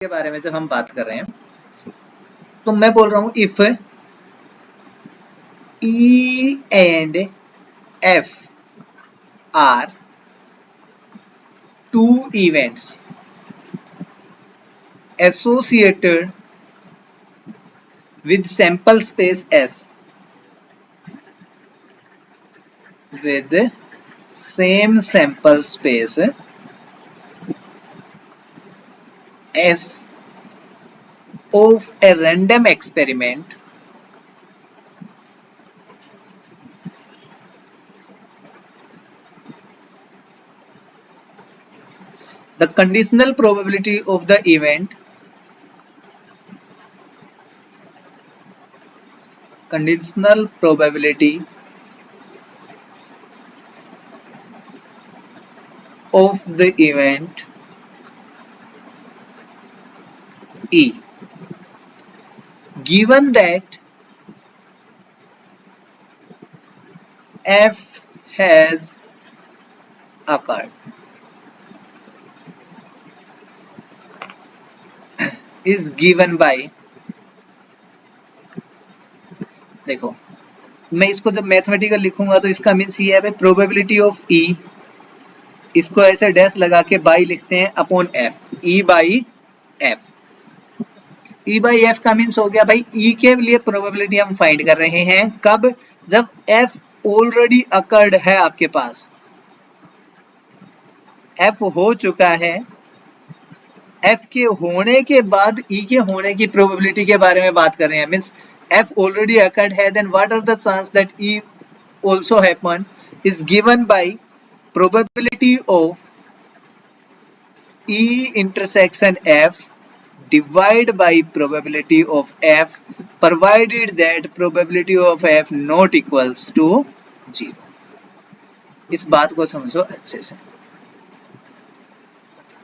के बारे में जब हम बात कर रहे हैं तो मैं बोल रहा हूं if E and F are two events associated with sample space S with same sample space S of a random experiment, the conditional probability of the event E, given that F has occurred, is given by, देखो मैं इसको जब mathematical लिखूंगा तो इसका means ये है probability of E, इसको ऐसे डैश लगा के बाई लिखते हैं upon F, E by F। E by F का मीन्स हो गया भाई E के लिए प्रोबेबिलिटी हम फाइंड कर रहे हैं कब, जब F ऑलरेडी अकर्ड है, आपके पास F हो चुका है, F के होने के बाद E के होने की प्रोबेबिलिटी के बारे में बात कर रहे हैं। मीन्स F already occurred है, then what are the chances that E also happen is given by probability of E intersection F divide by probability of F provided that probability of F not equals to 0। इस बात को समझो अच्छे से।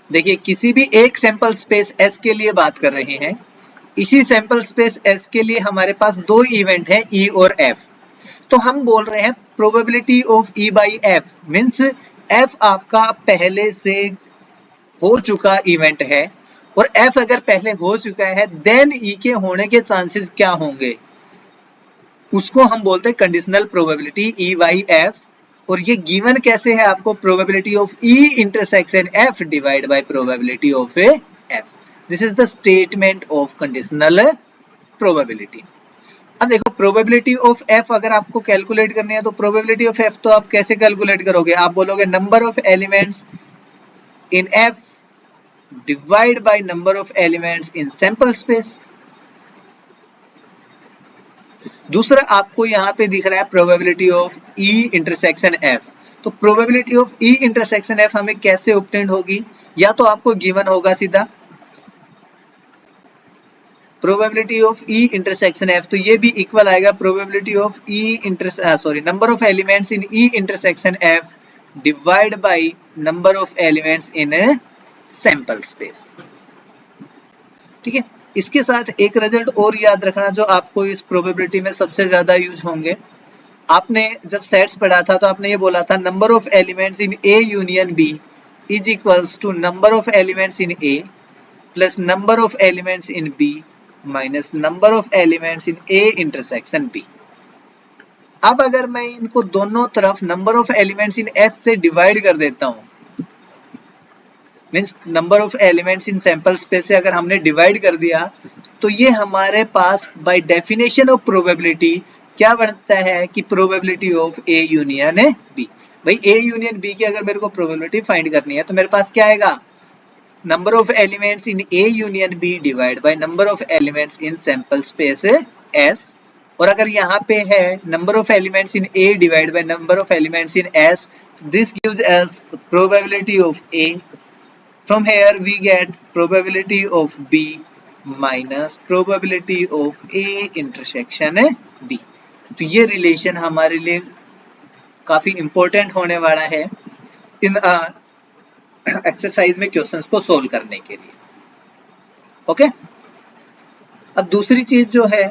देखिए किसी भी एक सैंपल स्पेस S के लिए बात कर रहे हैं, इसी सैंपल स्पेस S के लिए हमारे पास दो इवेंट है E और F, तो हम बोल रहे हैं probability of E by F means F आपका पहले से हो चुका इवेंट है और F अगर पहले हो चुका है देन E के होने के चांसेस क्या होंगे, उसको हम बोलते हैं conditional probability E by F। और ये गिवन कैसे है आपको, probability of E intersection F divide by probability of F। This is the statement of conditional probability. अब देखो प्रोबेबिलिटी ऑफ F अगर आपको कैलकुलेट करनी है तो प्रोबेबिलिटी ऑफ F तो आप कैसे कैलकुलेट करोगे, आप बोलोगे number of elements in F divide by number of elements in sample space. दूसरा आपको यहाँ पे दिख रहा है probability of E intersection F, तो probability of E intersection F हमें कैसे ऑब्टेन होगी, या तो आपको गिवन होगा सीधा probability of E intersection F, तो ये भी इक्वल आएगा probability of number of elements in E intersection F divide by number of elements in sample space. ठीक है, इसके साथ एक रिजल्ट और याद रखना जो आपको इस प्रोबेबिलिटी में सबसे ज्यादा यूज होंगे। आपने जब सेट्स पढ़ा था तो आपने ये बोला था number of elements in A union B is equals to number of elements in A plus number of elements in B minus number of elements in A intersection B। अब अगर मैं इनको दोनों तरफ number of elements in S से divide कर देता हूं, means number of elements in sample space से अगर हमने डिवाइड कर दिया तो ये हमारे पास बाय डेफिनेशन ऑफ प्रोबेबिलिटी क्या बनता है कि probability of A union B। भाई A यूनियन B की अगर मेरे को प्रोबेबिलिटी फाइंड करनी है तो मेरे पास क्या आएगा, number of elements in A union B divide by number of elements in sample space S। और अगर यहाँ पे है number of elements in A divide by number of elements in S, this gives us probability of A। From here we get probability of B minus probability of A intersection B। तो ये relation हमारे लिए काफी important होने वाला है इन exercise में questions को सोल्व करने के लिए। ओके, अब दूसरी चीज जो है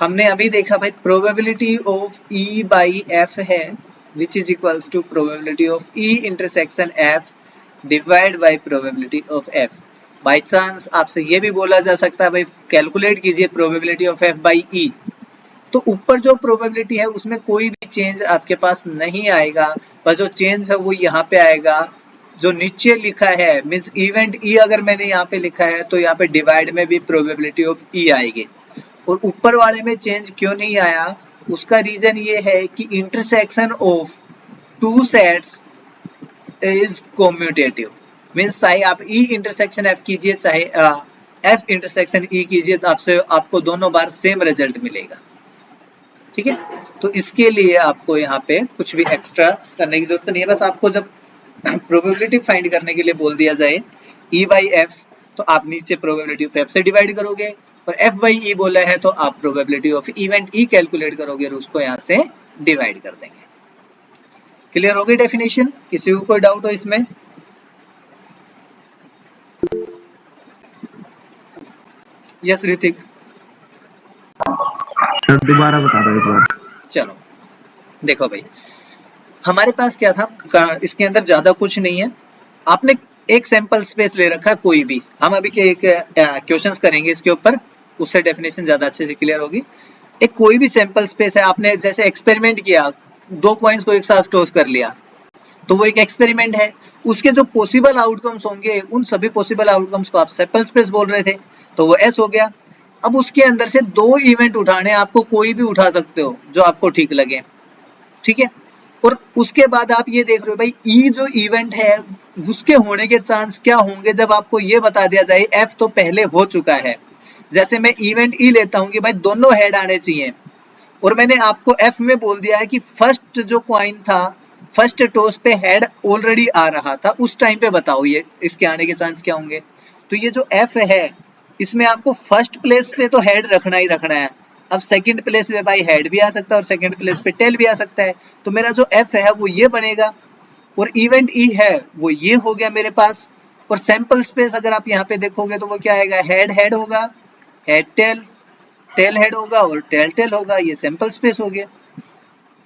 हमने अभी देखा भाई probability of E by F है which is equals to probability of E intersection F divide by probability of F। By chance आपसे ये भी बोला जा सकता है भाई कैलकुलेट कीजिए probability of F by E, तो ऊपर जो प्रोबेबिलिटी है उसमें कोई भी चेंज आपके पास नहीं आएगा, पर जो चेंज है वो यहाँ पे आएगा। जो नीचे लिखा है मींस इवेंट ई अगर मैंने यहाँ पे लिखा है तो यहाँ पे डिवाइड में भी प्रोबेबिलिटी ऑफ ई आएगी। और ऊपर वाले में चेंज क्यों नहीं आया, उसका रीजन ये है कि intersection of two sets is commutative, means चाहे आप ई इंटरसेक्शन एफ कीजिए चाहे एफ इंटरसेक्शन ई कीजिए तो आपको दोनों बार सेम रिजल्ट मिलेगा। ठीक है, तो इसके लिए आपको यहाँ पे कुछ भी एक्स्ट्रा करने की जरूरत नहीं है। बस आपको जब प्रोबेबिलिटी फाइंड करने के लिए बोल दिया जाए ई बाई एफ, तो आप नीचे प्रोबेबिलिटी ऑफ एफ से डिवाइड करोगे, और एफ बाई ई बोला है तो आप probability of event E calculate करोगे और उसको यहाँ से डिवाइड कर देंगे। क्लियर हो गई डेफिनेशन? किसी को कोई डाउट हो इसमें? यस ऋतिक, दोबारा बता दो एक बार। चलो देखो भाई, हमारे पास क्या था, इसके अंदर ज्यादा कुछ नहीं है। आपने एक सैंपल स्पेस ले रखा कोई भी, हम अभी के एक क्वेश्चंस करेंगे इसके ऊपर, उससे डेफिनेशन ज्यादा अच्छे से क्लियर होगी। एक कोई भी सैंपल स्पेस है, आपने जैसे एक्सपेरिमेंट किया, दो कॉइन्स को एक साथ टॉस कर लिया, तो वो एक एक्सपेरिमेंट है। उसके जो पॉसिबल आउटकम्स होंगे उन सभी पॉसिबल आउटकम्स को आप सैंपल स्पेस बोल रहे थे, तो वो एस हो गया। अब उसके अंदर से दो इवेंट उठाने, आपको कोई भी उठा सकते हो जो आपको ठीक लगे, ठीक है। और उसके बाद आप ये देख रहे हो भाई ई जो इवेंट है उसके होने के चांस क्या होंगे, जब आपको ये बता दिया जाए एफ तो पहले हो चुका है। जैसे मैं इवेंट ई लेता हूँ कि भाई दोनों हेड आने चाहिए, और मैंने आपको एफ में बोल दिया है कि फर्स्ट जो कॉइन था, फर्स्ट टॉस पे हेड ऑलरेडी आ रहा था, उस टाइम पे बताओ ये इसके आने के चांस क्या होंगे। तो ये जो एफ है इसमें आपको फर्स्ट प्लेस पे तो हेड रखना ही रखना है। अब सेकंड प्लेस पे भाई हेड भी आ सकता है और सेकंड प्लेस पे टेल भी आ सकता है, तो मेरा जो एफ है वो ये बनेगा, और इवेंट ई है वो ये हो गया मेरे पास। और सैंपल स्पेस अगर आप यहाँ पे देखोगे तो वो क्या आएगा, हेड हेड होगा, हेड टेल, टेल हेड होगा और टेल टेल होगा, ये सैंपल स्पेस हो गया।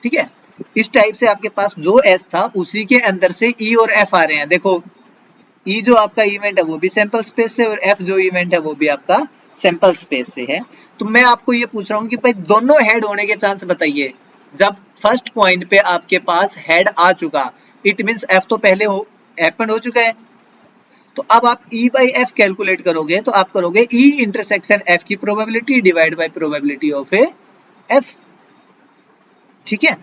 ठीक है, इस टाइप से आपके पास जो एस था उसी के अंदर से ई और एफ आ रहे हैं। देखो ई जो आपका इवेंट है वो भी सैंपल स्पेस से, और एफ जो इवेंट है वो भी आपका सैंपल स्पेस से है। तो मैं आपको ये पूछ रहा हूँ कि भाई दोनों हेड होने के चांस बताइए। जब फर्स्ट पॉइंट पे आपके पास हेड आ चुका, इट मींस एफ तो पहले हैपन हो चुका है। तो अब आप ई बाई एफ कैलकुलेट करोगे तो आप करोगे ई इंटरसेक्शन एफ की probability divide by probability of A F. ठीक है,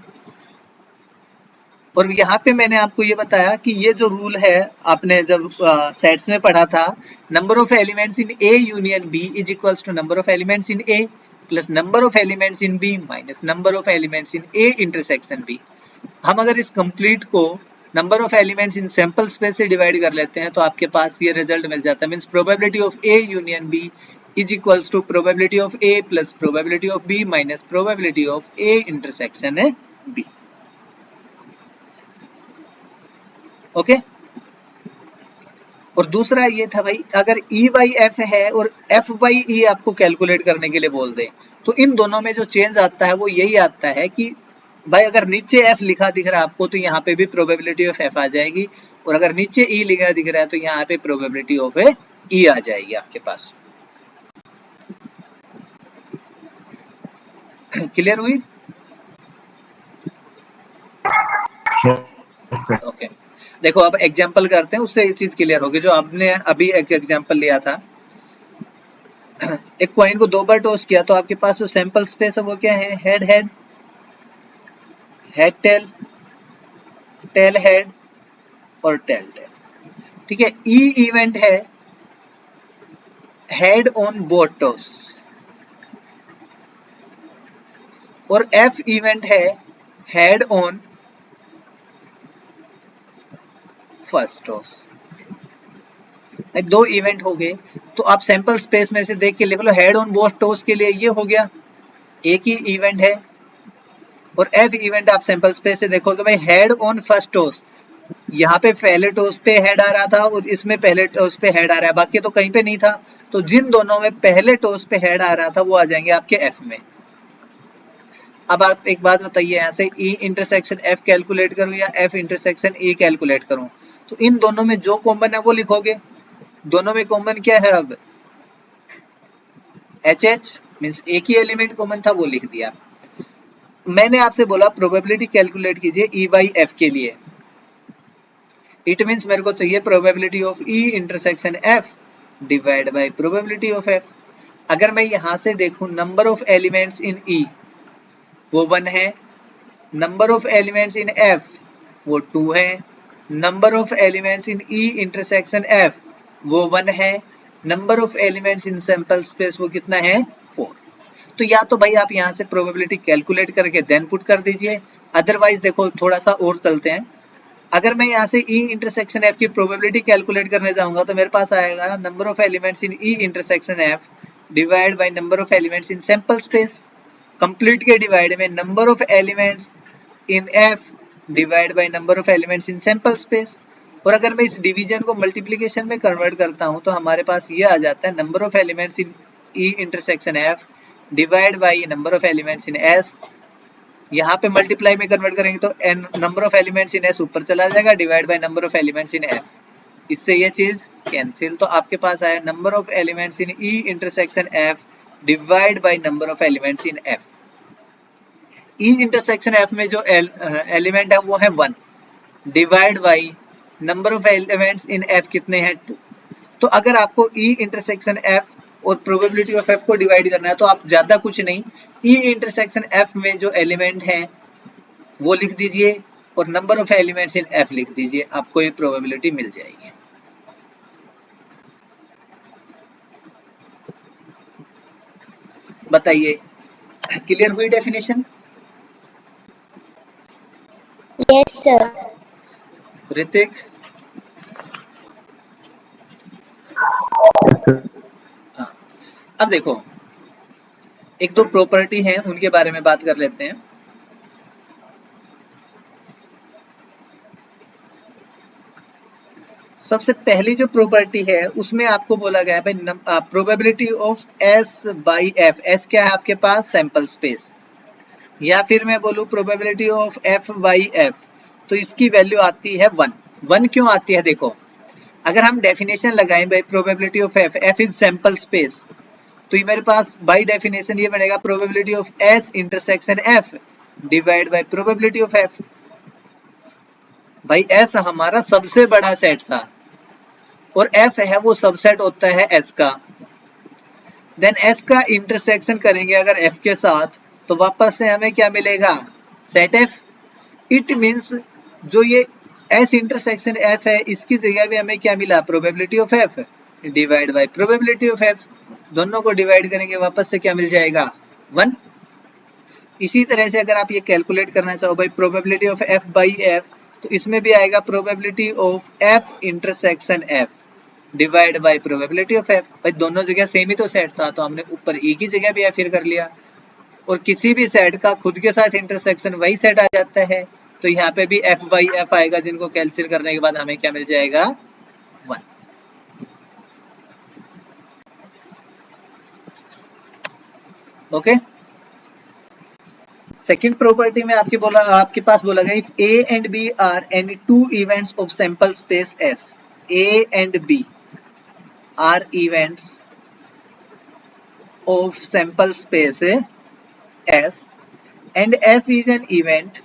और यहाँ पे मैंने आपको ये बताया कि ये जो रूल है आपने जब सेट्स में पढ़ा था, number of elements in A union B is equals to number of elements in A plus number of elements in B minus number of elements in A intersection B. हम अगर इस complete को number of elements in sample space से divide कर लेते हैं तो आपके पास ये रिजल्ट मिल जाता है, means probability of A union B is equals to probability of A plus probability of B minus probability of A intersection B. Okay, और दूसरा ये था भाई अगर ई बाई एफ है और एफ बाई ई आपको कैलकुलेट करने के लिए बोल दे, तो इन दोनों में जो चेंज आता है वो यही आता है कि भाई अगर नीचे एफ लिखा दिख रहा है आपको तो यहाँ पे भी प्रोबेबिलिटी ऑफ एफ आ जाएगी, और अगर नीचे ई लिखा दिख रहा है तो यहाँ पे प्रोबेबिलिटी ऑफ ई आ जाएगी आपके पास। क्लियर हुई? ओके, देखो अब एग्जांपल करते हैं, उससे ये चीज क्लियर होगी। जो आपने अभी एक एग्जांपल लिया था, एक कॉइन को दो बार टॉस किया तो आपके पास जो सैंपल स्पेस है वो क्या है, head head, head tail, tail head और टेल टेल। ठीक है, ई इवेंट है हेड ऑन बोथ टॉस, और एफ इवेंट है हेड ऑन फर्स्ट टॉस। दो इवेंट हो गए, तो आप सैंपल स्पेस में से देख के लिख लो, हेड ऑन बोथ टॉस के लिए ये हो गया, एक ही इवेंट है, और एफ इवेंट आप सैंपल स्पेस से देखोगे भाई हेड ऑन फर्स्ट टॉस, यहाँ पे पहले टॉस पे हेड आ रहा था और इसमें पहले टॉस पे हेड आ रहा है, बाकी तो कहीं पे नहीं था। तो जिन दोनों में पहले टॉस पे हेड आ रहा था वो आ जाएंगे आपके एफ में। अब आप एक बात बताइए, यहाँ से ई इंटरसेक्शन एफ कैलकुलेट करूं या एफ इंटरसेक्शन ई कैलकुलेट करूं, तो इन दोनों में जो कॉमन है वो लिखोगे। दोनों में कॉमन क्या है अब? HH मीन्स एक ही एलिमेंट कॉमन था, वो लिख दिया। मैंने आपसे बोला प्रोबेबिलिटी कैलकुलेट कीजिए E बाई F के लिए। इट मीन्स मेरे को चाहिए probability of E intersection F divide by probability of F। अगर मैं यहां से देखूं number of elements in E वो 1 है, number of elements in F वो 2 है, number of elements in E intersection F वो 1 है, number of elements in sample space वो कितना है? 4। तो या तो भाई आप यहाँ से प्रोबेबिलिटी कैलकुलेट करके देन पुट कर दीजिए, अदरवाइज देखो थोड़ा सा और चलते हैं। अगर मैं यहाँ से E इंटरसेक्शन F की प्रोबेबिलिटी कैलकुलेट करने जाऊंगा तो मेरे पास आएगा number of elements in E intersection F divide by number of elements in sample space. Complete के डिवाइड में number of elements in F divide by number of elements in sample space. और अगर मैं इस डिवीजन को multiplication में convert करता हूँ तो हमारे पास ये आ जाता है number of elements in E intersection F divide by number of elements in S। यहाँ पे मल्टीप्लाई में कन्वर्ट करेंगे तो n number of elements in S ऊपर चला जाएगा divide by number of elements in F। इससे ये चीज कैंसिल, तो आपके पास आया number of elements in E intersection F divide by number of elements in F। E intersection F में जो एलिमेंट है वो है 1 divide by number of elements in F कितने हैं? 2। तो अगर आपको E इंटरसेक्शन F और प्रोबेबिलिटी ऑफ F को डिवाइड करना है तो आप ज्यादा कुछ नहीं, E इंटरसेक्शन F में जो एलिमेंट है वो लिख दीजिए और number of elements in F लिख दीजिए, आपको ये प्रोबेबिलिटी मिल जाएगी। बताइए क्लियर हुई डेफिनेशन? Yes sir. ऋतिक? हाँ, अब देखो एक दो प्रॉपर्टी हैं उनके बारे में बात कर लेते हैं। सबसे पहली जो प्रॉपर्टी है उसमें आपको बोला गया है भाई probability of S by F। S क्या है आपके पास? Sample space. या फिर मैं बोलूं probability of F by F, तो इसकी वैल्यू आती है 1। 1 क्यों आती है? देखो अगर हम डेफिनेशन लगाएं भाई probability of F, F is sample space, तो ये मेरे पास बाय डेफिनेशन ये बनेगा probability of S intersection F divide by probability of F। भाई S हमारा सबसे बड़ा सेट था और F है वो सबसेट होता है S का। देन S का इंटरसेक्शन करेंगे अगर F के साथ तो वापस से हमें क्या मिलेगा? Set F। इट मींस जो ये S इंटरसेक्शन F है इसकी जगह पे हमें क्या मिला? Probability of F divide by probability of F। दोनों को डिवाइड करेंगे वापस से क्या मिल जाएगा? 1। इसी तरह से अगर आप ये कैलकुलेट करना चाहो भाई probability of F by F, तो इसमें भी आएगा probability of F intersection F divide by probability of F। भाई दोनों जगह सेम ही तो सेट था, तो हमने ऊपर एक ही जगह भी F फिर कर लिया। और किसी भी सेट का खुद के साथ इंटरसेक्शन वही सेट आ जाता है, तो यहाँ पे भी F बाई F आएगा, जिनको कैंसिल करने के बाद हमें क्या मिल जाएगा? 1। ओके। सेकेंड प्रॉपर्टी में आपके पास बोला गया if A and B are any two events of sample space S, A and B are events of sample space S and F is an event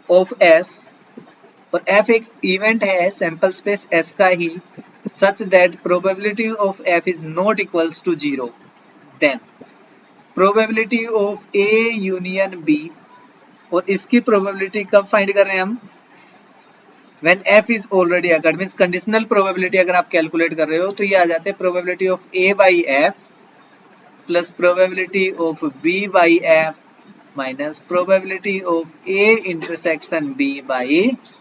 of S और F एक event है sample space S का ही, such that probability of F is not equals to 0, then probability of A union B, और इसकी probability कब find कर रहे हैं हम? when F is already occurred, means conditional probability अगर आप कैलकुलेट कर रहे हो तो ये आ जाते हैं probability of A by F plus probability of B by F minus probability of A intersection B by F।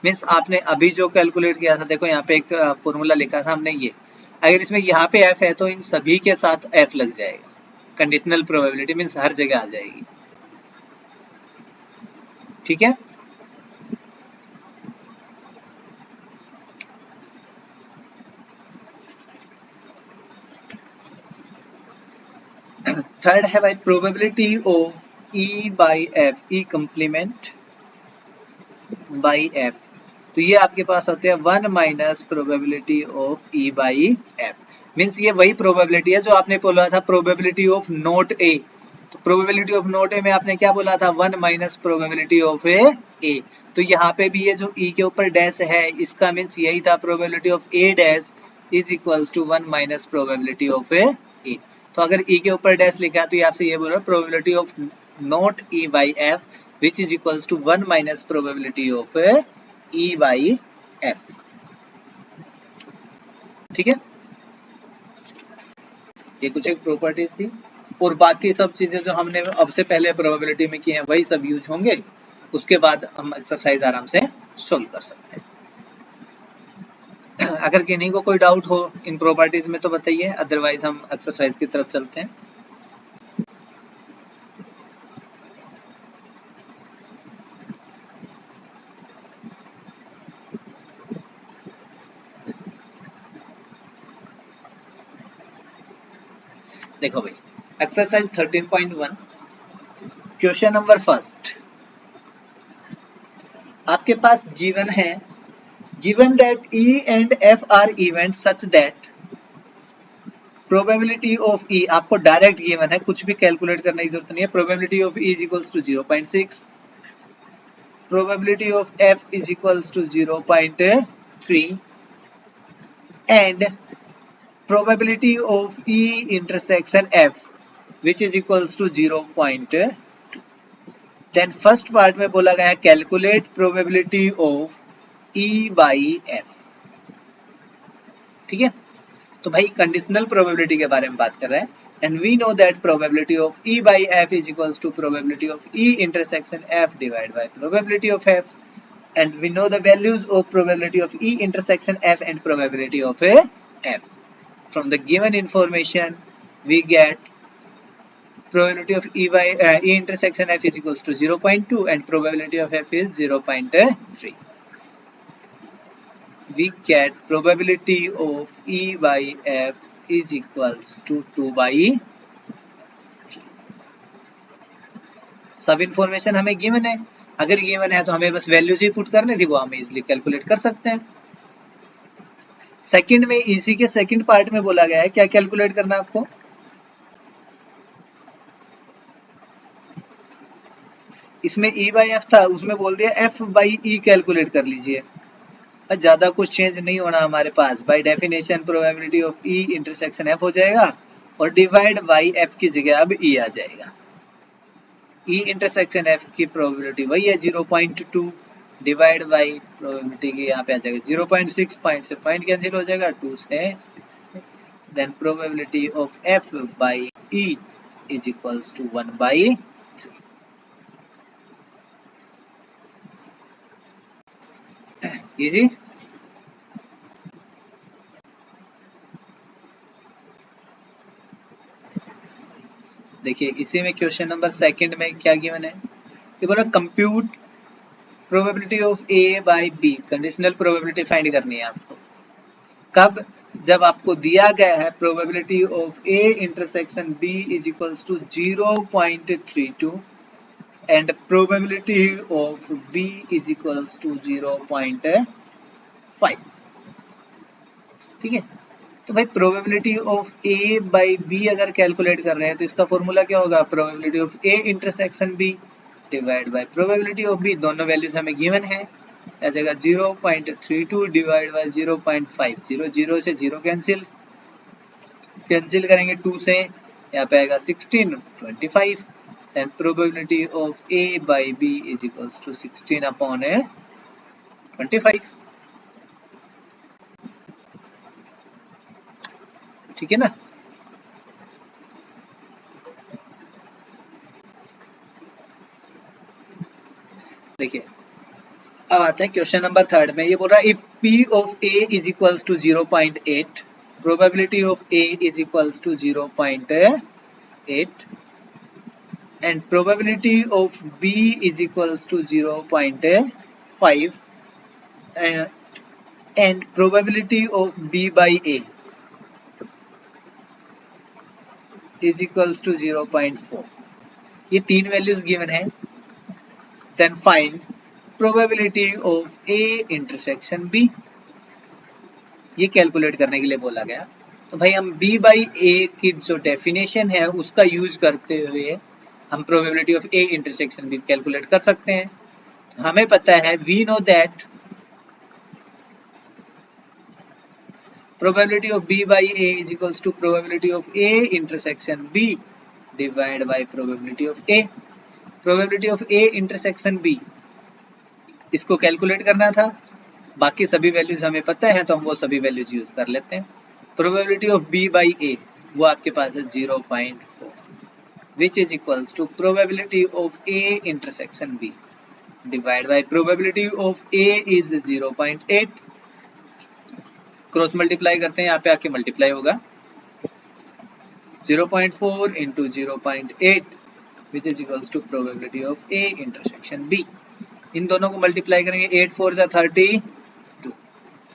Means आपने अभी जो कैलकुलेट किया था, देखो यहाँ पे एक फॉर्मूला लिखा था हमने, ये अगर इसमें यहाँ पे F है तो इन सभी के साथ F लग जाएगा। कंडीशनल प्रोबेबिलिटी मीन्स हर जगह आ जाएगी। ठीक है। थर्ड है भाई probability of E by F, E complement by F, तो ये आपके पास होते हैं 1 minus probability of E by F. Means ये वही प्रोबेबिलिटी है जो आपने बोला था प्रोबेबिलिटी ऑफ नोट ए। तो प्रोबेबिलिटी ऑफ नोट ए में आपने क्या बोला था 1 माइनस प्रोबेबिलिटी ऑफ ए। तो यहाँ पे भी ये जो E के ऊपर डैश है इसका मीन्स यही था probability of A dash is equals to 1 minus probability of A. तो अगर E के ऊपर डैश लिखा है तो ये आपसे ये बोल रहा है probability of note E by F which is equals to 1 minus probability of E by F। ठीक है, ये कुछ एक प्रॉपर्टीज थी और बाकी सब चीजें जो हमने अब से पहले प्रोबेबिलिटी में की हैं वही सब यूज होंगे। उसके बाद हम एक्सरसाइज आराम से सोल्व कर सकते हैं। अगर किन्हीं को कोई डाउट हो इन प्रॉपर्टीज में तो बताइए, अदरवाइज हम एक्सरसाइज की तरफ चलते हैं। देखो भाई एक्सरसाइज 13.1 क्वेश्चन नंबर फर्स्ट, आपके पास गिवन है given that E and F are event such that probability of E, आपको डायरेक्ट गिवन है, कुछ भी कैलकुलेट करने की जरूरत नहीं है। Probability of E is equals to 0.6, probability of F is equals to 0.3 and probability of E intersection F which is equals to 0.2। then first part में बोला गया है calculate probability of E by F। ठीक है, तो भाई conditional probability के बारे में बात कर रहे हैं। and we know that probability of E by F is equals to probability of E intersection F divided by probability of F, and we know the values of probability of E intersection F and probability of F। From the given information we get probability of E intersection F is equals to 0.2 and probability of F is 0.3। we get probability of E by F is equals to 2 by 3। सब information हमें given है, अगर given है तो हमें बस values ही put करने थी, वो हम इजिली कैलकुलेट कर सकते हैं। सेकंड में इसी के सेकंड पार्ट में बोला गया है क्या कैलकुलेट करना आपको, इसमें E बाई एफ था, उसमें बोल दिया F बाई E कैलकुलेट कर लीजिए। ज्यादा कुछ चेंज नहीं होना हमारे पास। By definition probability of E intersection F हो जाएगा और डिवाइड बाई F की जगह अब E आ जाएगा। E इंटरसेक्शन F की प्रोबेबिलिटी वही है 0.2 डिवाइड बाई प्रोबेबिलिटी की यहाँ पे आ जाएगा 0.6, पॉइंट से पॉइंट कैंसिल हो जाएगा 2 से 6, then probability of F by E is equals to 1 by 3। Easy, देखिए इसी में क्वेश्चन नंबर सेकंड में क्या गिवन है, ये बोला compute probability of A by B, conditional probability find करनी है आपको। कब, जब आपको दिया गया है probability of A intersection B is equals to 0.32 and probability of B is equals to 0.5। ठीक है, तो भाई probability of A by B अगर कैलकुलेट कर रहे हैं तो इसका फॉर्मूला क्या होगा, probability of A intersection B divide by probability of B, दोनों वैल्यूज हमें गिवन है, आ जाएगा 0.32 डिवाइड बाय 0.5, 0 से 0 कैंसिल करेंगे 2 से, यहाँ पे आएगा 16, 25 and probability of A by B is equals to 16 upon 25। ठीक है ना, देखिए अब आता है क्वेश्चन नंबर थर्ड में, ये बोल रहा है if P of A is equals to 0.8, probability of A is equals to 0.8 and probability of B is equals to 0.5 and probability of B by A is equals to 0.4। ये 3 values given है। Then find probability of A intersection B, ये calculate करने के लिए बोला गया। तो भाई हम b बाई ए की जो डेफिनेशन है उसका यूज करते हुए हम probability of A intersection B calculate कर सकते हैं। हमें पता है we know that probability of b by a is equals to probability of a intersection b divided by probability of a। probability of a intersection b इसको calculate करना था, बाकी सभी वैल्यूज हमें पता है तो हम वो सभी वैल्यूज यूज कर लेते हैं। probability of b by a वो आपके पास है 0.4 which is equals to probability of a intersection b divided by probability of a is 0.8। Cross multiply करते हैं, यहाँ पे आके मल्टीप्लाई होगा 0.4 into 0.8 which is equals to probability of A intersection B। इन दोनों को मल्टीप्लाई करेंगे 8 4 जा 32,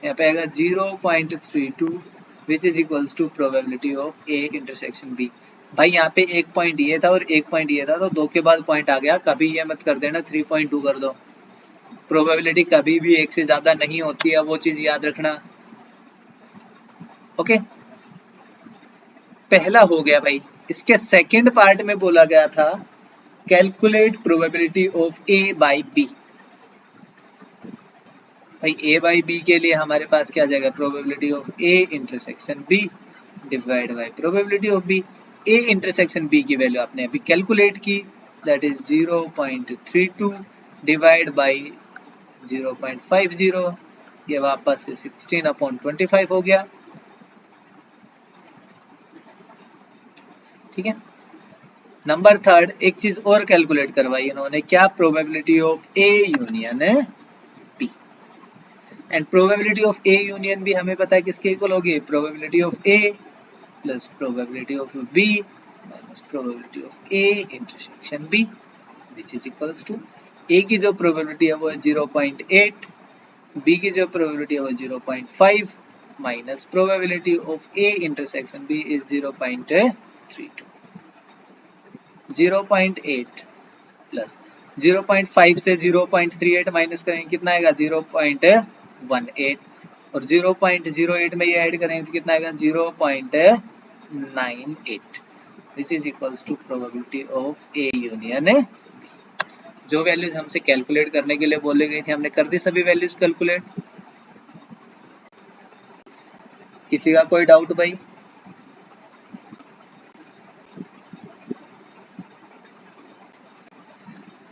यहाँ पे आएगा 0.32 which is equals to probability of A intersection B। भाई यहाँ पे एक पॉइंट ये था और एक पॉइंट ये था, तो दो के बाद पॉइंट आ गया, कभी ये मत कर देना 3.2 कर दो। प्रोबेबिलिटी कभी भी एक से ज्यादा नहीं होती है, वो चीज याद रखना। ओके पहला हो गया भाई। इसके सेकंड पार्ट में बोला गया था calculate probability of A by B. भाई ए बाई बी के लिए हमारे पास क्या आ जाएगा, probability of A intersection B divide by probability of B. A intersection B की वैल्यू आपने अभी कैलकुलेट की, दैट इज 0.32 डिवाइड बाई 0.50, ये वापस से 16/25 हो गया। ठीक है। नंबर थर्ड एक चीज और कैलकुलेट करवाई इन्होंने, क्या, probability of A union B. And probability of A union B हमें पता है किसके इक्वल होगी, probability of A plus probability of B minus probability of A intersection B which is equals to A की जो प्रोबेबिलिटी है वो है 0.8, बी की जो प्रोबेबिलिटी है वो 0.5 minus probability of A intersection B is 0.32। 0.8 plus 0.5 से 0.38 माइनस करेंगे कितना आएगा, 0.18, और 0.08 में ये ऐड करेंगे तो कितना आएगा, 0.98 which is equals to probability of A union B. जो वैल्यूज हमसे कैलकुलेट करने के लिए बोले गई थी हमने कर दी सभी वैल्यूज कैलकुलेट। किसी का कोई डाउट भाई?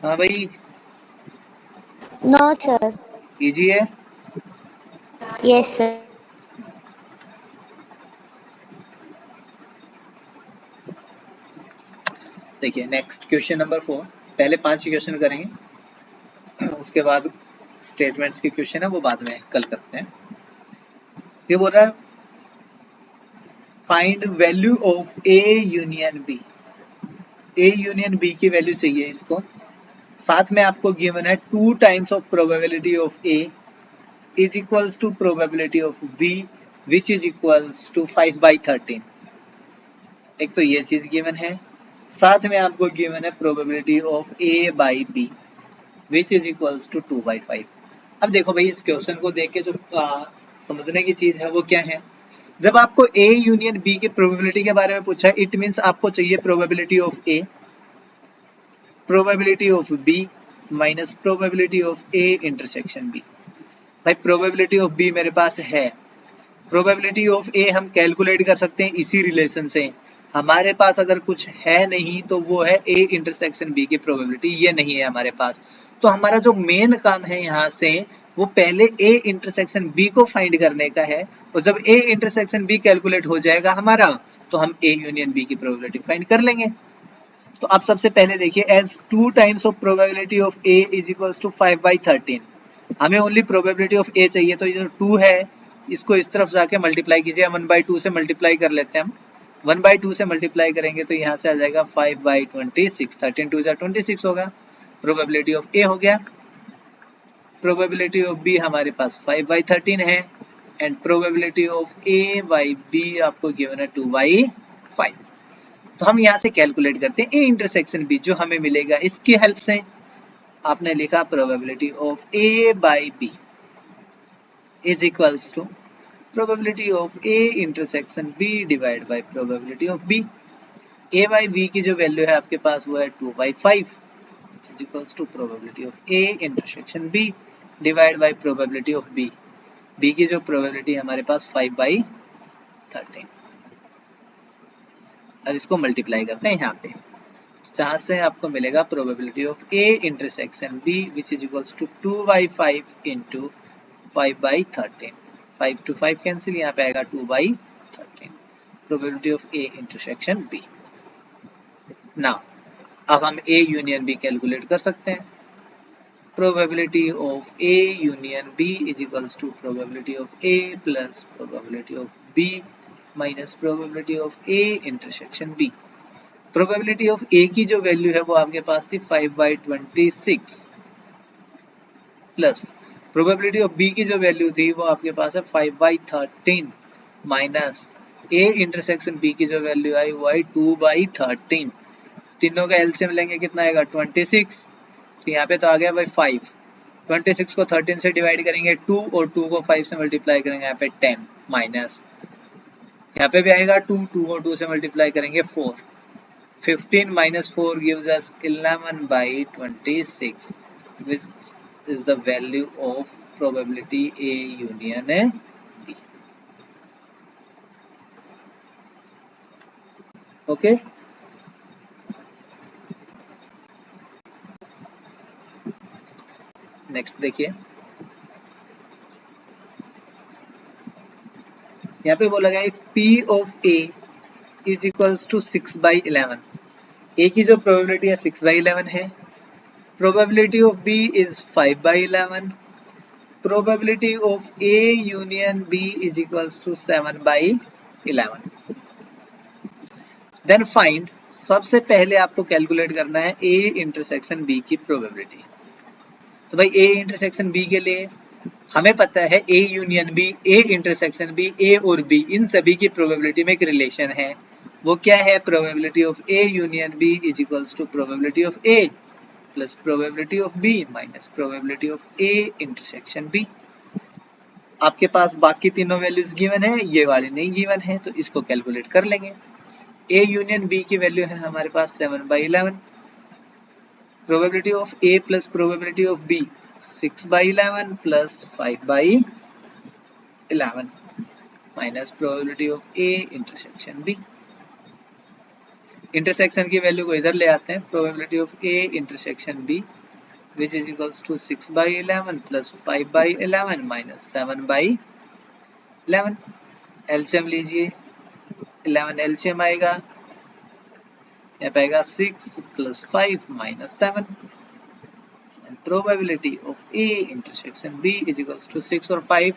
हाँ भाई, No, sir. इजी है। Yes, sir. देखिए नेक्स्ट क्वेश्चन नंबर 4, पहले 5 क्वेश्चन करेंगे उसके बाद स्टेटमेंट्स के क्वेश्चन है वो बाद में कल करते हैं। ये बोल रहा है find value of A union B. A union B की वैल्यू चाहिए इसको, साथ में आपको गिवन है 2 times of probability of A is equals to probability of B which is equals to 5/13। एक तो ये चीज गिवन है, साथ में आपको गिवन है probability of A by B which is equals to 2/5। अब देखो भाई इस क्वेश्चन को देख के जो समझने की चीज है वो क्या है, जब आपको ए यूनियन बी की प्रोबेबिलिटी के बारे में पूछा है, इट मींस आपको चाहिए probability of A, probability of B minus probability of A intersection B. भाई प्रोबेबिलिटी ऑफ बी मेरे पास है, प्रोबेबिलिटी ऑफ ए हम कैलकुलेट कर सकते हैं इसी रिलेशन से। हमारे पास अगर कुछ है नहीं तो वो है ए इंटरसेक्शन बी की प्रोबेबिलिटी, ये नहीं है हमारे पास। तो हमारा जो मेन काम है यहाँ से वो पहले ए इंटरसेक्शन बी को फाइंड करने का है, और जब ए इंटरसेक्शन बी कैलकुलेट हो जाएगा हमारा तो हम ए यूनियन बी की प्रोबेबिलिटी फाइंड कर लेंगे। तो आप सबसे पहले देखिए as 2 times of probability of A is equals to 5/13। हमें ओनली प्रोबेबिलिटी ऑफ ए चाहिए, तो ये जो 2 है इसको इस तरफ जाके मल्टीप्लाई कीजिए, 1/2 से मल्टीप्लाई कर लेते हैं हम। 1/2 से मल्टीप्लाई करेंगे तो यहाँ से आ जाएगा 5/26, 13 2 26 होगा। प्रोबेबिलिटी ऑफ ए हो गया, प्रोबेबिलिटी ऑफ बी हमारे पास 5/13 है, and probability of A by B आपको गिवन है 2/5। तो हम यहाँ से कैलकुलेट करते हैं ए इंटरसेक्शन बी, जो हमें मिलेगा इसकी हेल्प से। आपने लिखा probability of A by B is equals to probability of A intersection B divide by probability of B. A by B की जो वैल्यू है आपके पास वो है 2/5 which is equals to probability of A intersection B divided by probability of B. B की जो probability है हमारे पास 5/13। अब इसको मल्टीप्लाई करते हैं यहाँ पे, जहाँ से आपको मिलेगा probability of A intersection B which is equals to 2/5 into 5/13। 5 to 5 cancel, यहाँ पे आएगा 2/13 probability of A intersection B। Now अब हम A यूनियन B कैलकुलेट कर सकते हैं। Probability of A union B is equals to probability of A plus probability of B minus probability of A intersection B। Probability of A की जो value है वो आपके पास थी 5/26 प्लस प्रोबेबिलिटी ऑफ B की जो वैल्यू थी वो आपके पास है 5/13 माइनस A इंटरसेक्शन B की जो वैल्यू आई वो आई 2/13। तीनों का एलसीएम लेंगे कितना आएगा 26, तो यहाँ पे तो आ गया भाई 5। 26 को 13 से डिवाइड करेंगे 2 और 2 को 5 से मल्टीप्लाई करेंगे यहाँ पे 10 माइनस यहाँ पे भी आएगा 2, 2 और 2 से मल्टीप्लाई करेंगे 4। 15 minus 4 gives us 11/26 which is the value of probability A union B। Okay next देखिए, यहाँ पे बोला गया P of A is equals to 6/11। A की जो प्रोबेबिलिटी है 6/11 है, probability of B is 5/11, probability of A union B is equals to 7/11। Then find, सबसे पहले आपको कैलकुलेट करना है A इंटरसेक्शन B की प्रोबेबिलिटी। तो भाई A इंटरसेक्शन B के लिए हमें पता है A union B, A intersection B, A और B इन सभी की प्रोबेबिलिटी में एक रिलेशन है। वो क्या है? Probability of A union B is equals to probability of A plus probability of B minus probability of A intersection B। आपके पास बाकी तीनों वैल्यूज गिवन है, ये वाली नहीं गिवन है, तो इसको कैलकुलेट कर लेंगे। A यूनियन B की वैल्यू है हमारे पास 7/11, probability of A plus probability of B 6/11 plus 5/11 minus probability of A intersection B। Intersection की वैल्यू को इधर ले आते हैं, probability of A intersection B which is equals to 6/11 plus 5/11 minus 7/11। LCM लीजिए, 11 एलसीएम आएगा, यहाँ पे आएगा 6 plus 5 minus 7 and probability of A intersection B is equals to 6 और 5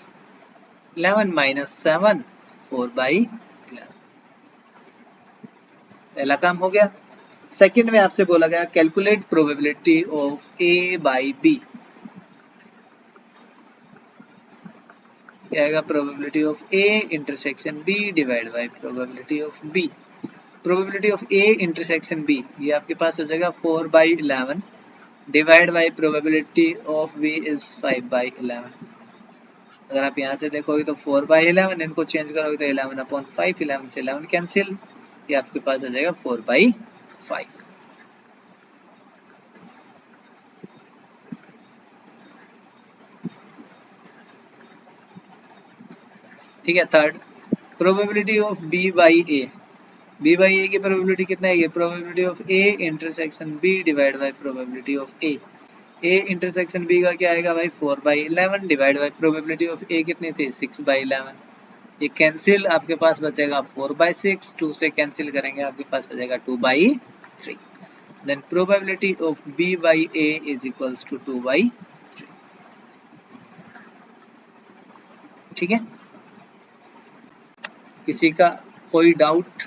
11 माइनस 7 4/11। पहला काम हो गया। सेकंड में आपसे बोला गया calculate probability of A by B। क्या आएगा? Probability of A intersection B divide by probability of B। Probability of A intersection B ये आपके पास हो जाएगा 4/11 divide by probability of B is 5/11। अगर आप यहाँ से देखोगे तो 4/11, इनको चेंज करोगे तो 11/5, 11 से 11 कैंसिल, ये आपके पास आ जाएगा 4/5। ठीक है। Third, probability of B by A। B by A की प्रोबेबिलिटी कितना है? ये probability of A intersection B divide by probability of A। A intersection B का क्या आएगा भाई? 4/11 divide by probability of A कितनी थी? 6/11। ये कैंसिल, आपके पास बचेगा 4/6, 2 से कैंसिल करेंगे आपके पास आ जाएगा 2/3। Then probability of B by A is equals to 2/3। ठीक है, किसी का कोई डाउट?